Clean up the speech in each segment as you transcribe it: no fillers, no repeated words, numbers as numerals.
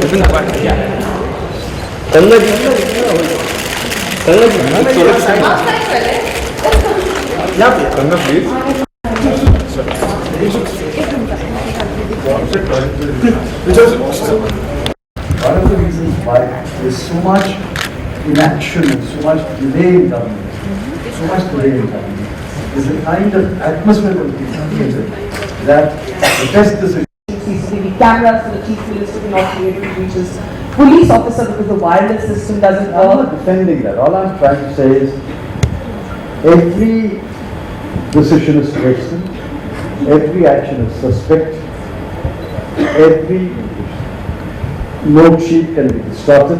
One of the reasons why there's so much inaction and so much delay in government, is the kind of atmosphere that is created that the best decision. CCTV cameras for the chief minister to not be able to reach his police officer because the wireless system doesn't I'm work. not defending that. All I'm trying to say is every decision is questioned, every action is suspect, every note sheet can be distorted,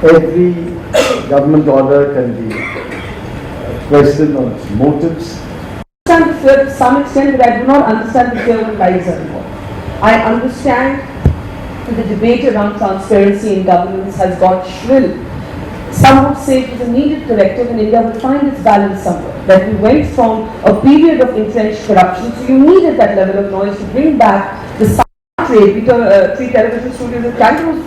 every government order can be questioned on its motives. I understand the fear to some extent, but I do not understand the fear of lies anymore. I understand that the debate around transparency in governance has got shrill. Some would say it was a needed corrective and India will find its balance somewhere. That we went from a period of entrenched corruption, so you needed that level of noise to bring back the trade, three television studios and kangaroo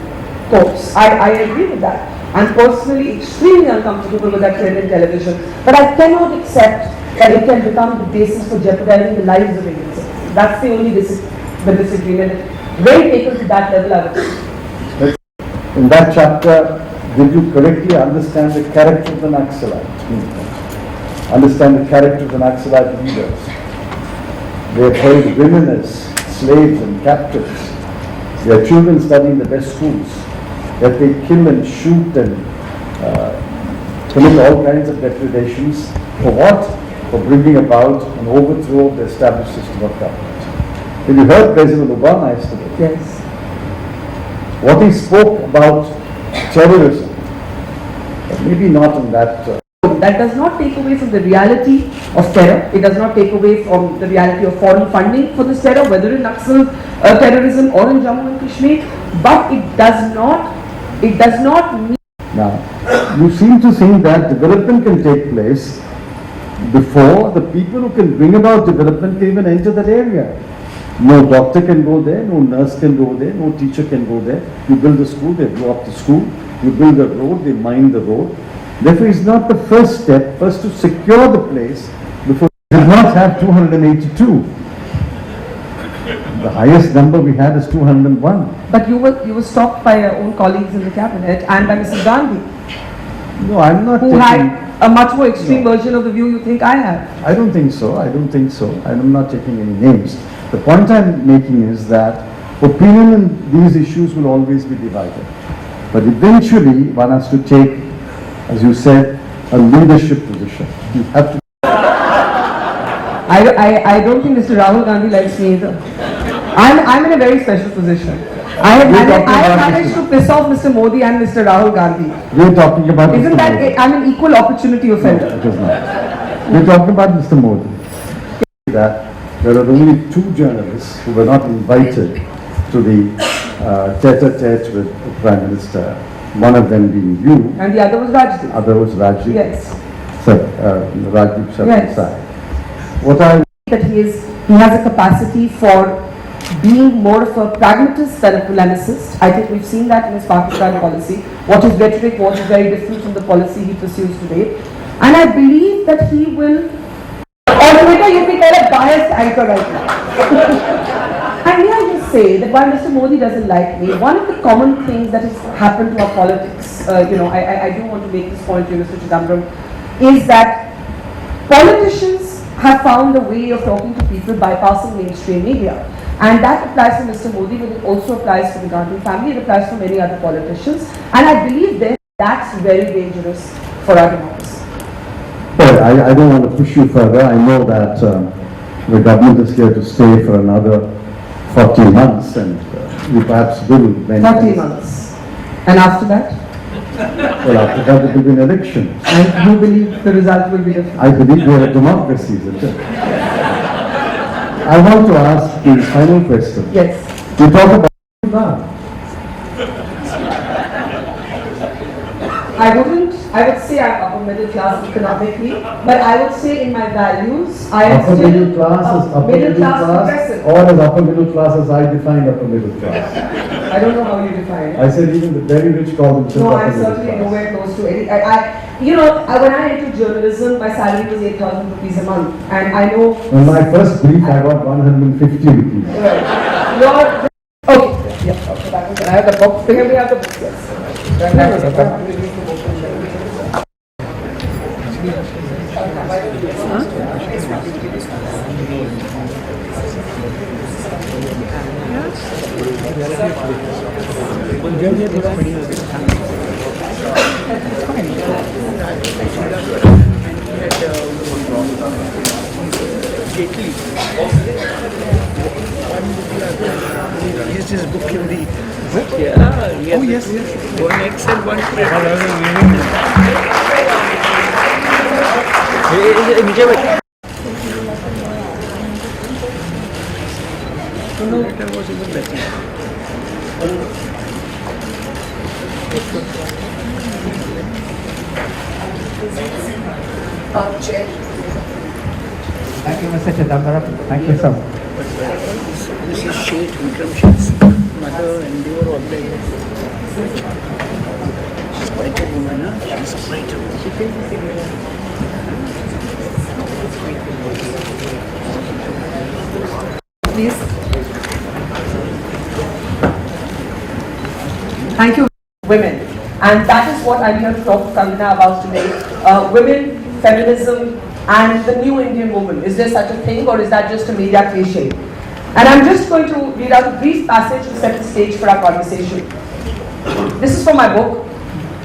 courts. I agree with that. I'm personally extremely uncomfortable with that trend in television, but I cannot accept that it can become the basis for jeopardizing the lives of Indians. That's the only disagreement. When taken to that level, I would say. In that chapter, did you correctly understand the character of the Naxalite? Understand the character of the Naxalite leaders. They have held women as slaves and captives. Their children study in the best schools. That they kill and shoot and commit all kinds of depredations. For what? For bringing about an overthrow of the established system of government. Have you heard President Obama yesterday? Yes. What he spoke about terrorism, maybe not in that. That does not take away from the reality of terror. It does not take away from the reality of foreign funding for this terror, whether in Naxal terrorism or in Jammu and Kashmir. But it does not mean. Now, you seem to think that development can take place before the people who can bring about development can even enter that area. No doctor can go there, no nurse can go there, no teacher can go there. You build a school, they blow up the school. You build a road, they mine the road. Therefore, it's not the first step, first to secure the place before we did not have 282. The highest number we had is 201. But you were stopped by your own colleagues in the cabinet and by Mrs. Gandhi. No, I'm not. Who had a much more extreme version of the view you think I have. I don't think so. I'm not taking any names. The point I'm making is that opinion in these issues will always be divided. But eventually, one has to take, as you said, a leadership position. You have to. I don't think Mr. Rahul Gandhi likes me either. I'm in a very special position. I have managed to piss off Mr. Modi and Mr. Rahul Gandhi. We're talking about. Isn't that I'm an equal opportunity offender? No, it is not. We're talking about Mr. Modi. That there are only two journalists who were not invited to the tete-a-tete with the Prime Minister. One of them being you. And the other was Rajdeep. Other was Rajdeep. Yes. So, Rajdeep Sarkisai. What I that he has a capacity for being more of a pragmatist than a polemicist. I think we've seen that in his Pakistan policy. What his rhetoric was is very different from the policy he pursues today. And I believe that he will. On Twitter, you can call a biased anchor right now. And may I just say that while Mr. Modi doesn't like me, one of the common things that has happened to our politics, I do want to make this point to you, Mr. Chidambaram, is that politicians have found a way of talking to people bypassing mainstream media. And that applies to Mr. Modi, but it also applies to the Gandhi family, it applies to many other politicians. And I believe that's very dangerous for our democracy. Well, I don't want to push you further. I know that the government is here to stay for another 40 months and you perhaps will. 40 months. And after that? Well, after that there will be an election. And you believe the result will be different? I believe we are a democracy, isn't it? I want to ask the final question. Yes. You talk about I would say I'm upper middle class economically, but I would say in my values, I am Upper still middle class is upper middle middle class class, progressive. or as upper middle class as I define upper middle class. I don't know how you define it. I said even the very rich call themselves No, upper I'm middle certainly class. nowhere close to any. When I entered journalism, my salary was 8,000 rupees a month, and I know. On my first brief, I got 150 rupees. Right. Okay. Yeah. Okay. That was it. I have the book. Here we have the book. Yes. He's his book in the yeah. Oh yes, yes. One X and one That was even better. Chair. Thank you, Mr. Chidambaram. Thank you so much. This is Sheikh Vikram Shah's mother, and they were all there. She's quite a woman, huh? She's quite a woman. Please. Thank you, women. And that is what I'm here to talk to Kangana about today. Women, feminism, and the new Indian woman. Is there such a thing, or is that just a media cliche? And I'm just going to read out a brief passage to set the stage for our conversation. This is from my book.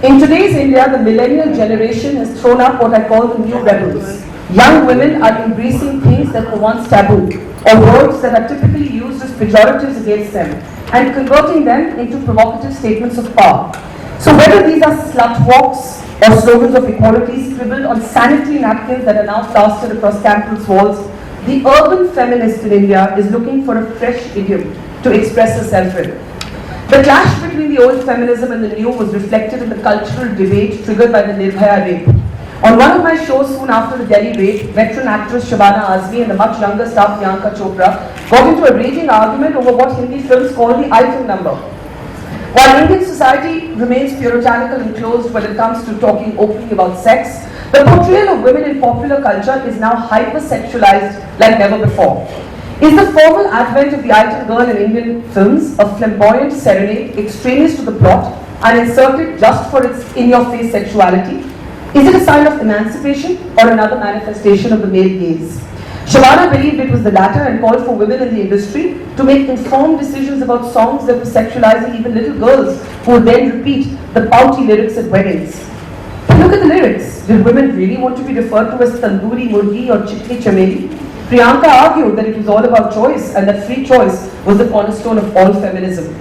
In today's India, the millennial generation has thrown up what I call the new rebels. Young women are embracing things that were once taboo, or words that are typically used as pejoratives against them, and converting them into provocative statements of power. So whether these are slut walks or slogans of equality scribbled on sanitary napkins that are now plastered across campus walls, the urban feminist in India is looking for a fresh idiom to express herself in. The clash between the old feminism and the new was reflected in the cultural debate triggered by the Nirbhaya rape. On one of my shows soon after the Delhi rape, veteran actress Shabana Azmi and the much younger star Priyanka Chopra got into a raging argument over what Hindi films call the item number. While Indian society remains puritanical and closed when it comes to talking openly about sex, the portrayal of women in popular culture is now hypersexualized like never before. Is the formal advent of the item girl in Indian films a flamboyant serenade extraneous to the plot and inserted just for its in-your-face sexuality? Is it a sign of emancipation or another manifestation of the male gaze? Shabana believed it was the latter and called for women in the industry to make informed decisions about songs that were sexualizing even little girls who would then repeat the pouty lyrics at weddings. But look at the lyrics. Did women really want to be referred to as tandoori murgi or chitni chameli? Priyanka argued that it was all about choice and that free choice was the cornerstone of all feminism.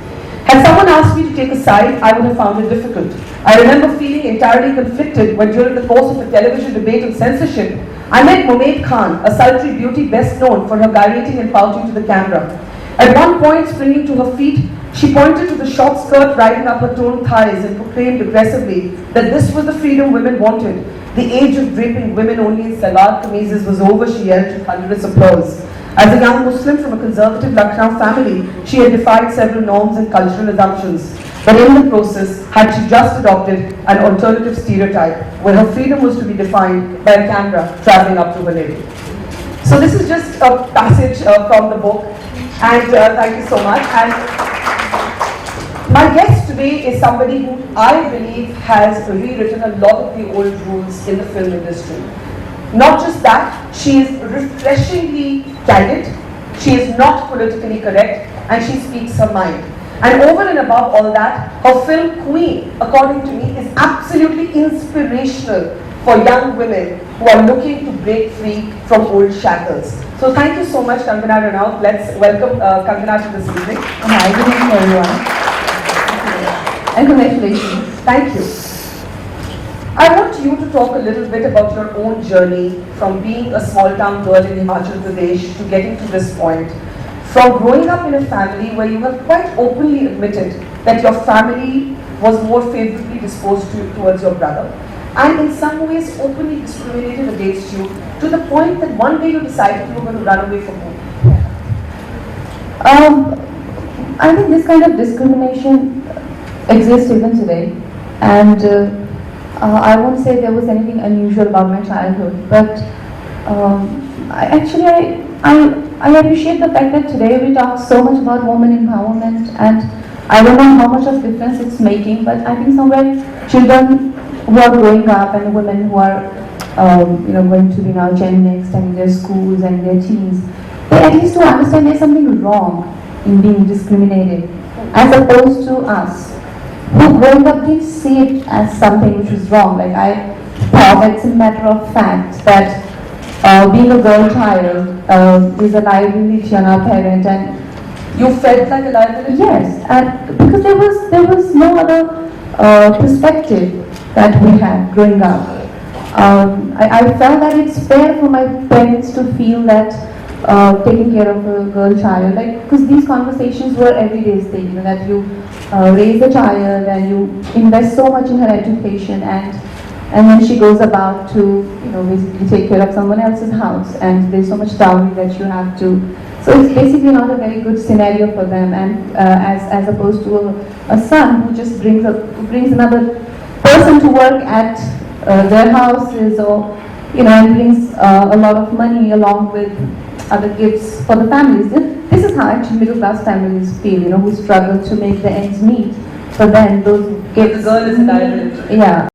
Had someone asked me to take a side, I would have found it difficult. I remember feeling entirely conflicted when during the course of a television debate on censorship, I met Mumaid Khan, a sultry beauty best known for her gyrating and pouting to the camera. At one point, springing to her feet, she pointed to the short skirt riding up her toned thighs and proclaimed aggressively that this was the freedom women wanted. The age of draping women only in salwar kameezes was over, she yelled with thunderous applause. As a young Muslim from a conservative Lucknow family, she had defied several norms and cultural assumptions. But in the process, had she just adopted an alternative stereotype where her freedom was to be defined by a camera traveling up to her navel. So this is just a passage from the book, and thank you so much. And my guest today is somebody who I believe has rewritten a lot of the old rules in the film industry. Not just that, she is refreshingly candid, she is not politically correct, and she speaks her mind. And over and above all that, her film Queen, according to me, is absolutely inspirational for young women who are looking to break free from old shackles. So thank you so much, Kangana Ranaut. Let's welcome Kangana to this evening. Hi, good evening everyone. And congratulations. Thank you. I want you to talk a little bit about your own journey from being a small town girl in Himachal Pradesh to getting to this point. From growing up in a family where you have quite openly admitted that your family was more favorably disposed towards your brother, and in some ways openly discriminated against you to the point that one day you decided you were going to run away from home? I think this kind of discrimination exists even today, and I won't say there was anything unusual about my childhood, but I appreciate the fact that today we talk so much about women empowerment, and I don't know how much of difference it's making, but I think somewhere children who are growing up and women who are going to be now Gen Next and in their schools and their teens, they at least to understand there's something wrong in being discriminated, as opposed to us who growing up didn't see it as something which was wrong. Like I thought it's a matter of fact that being a girl child is a liability on our parent, and You felt like a liability? yes, and because there was no other perspective that we had growing up. I felt that it's fair for my parents to feel that taking care of a girl child, like, because these conversations were everyday thing, that you raise a child and you invest so much in her education, and then she goes about to basically take care of someone else's house, and there's so much dowry that you have to. So it's basically not a very good scenario for them, and as opposed to a son who just brings another person to work at their houses, or and brings a lot of money along with other gifts for the families. This is how actually middle class families feel, who struggle to make the ends meet. So then those gifts. The girl is a liability. Yeah.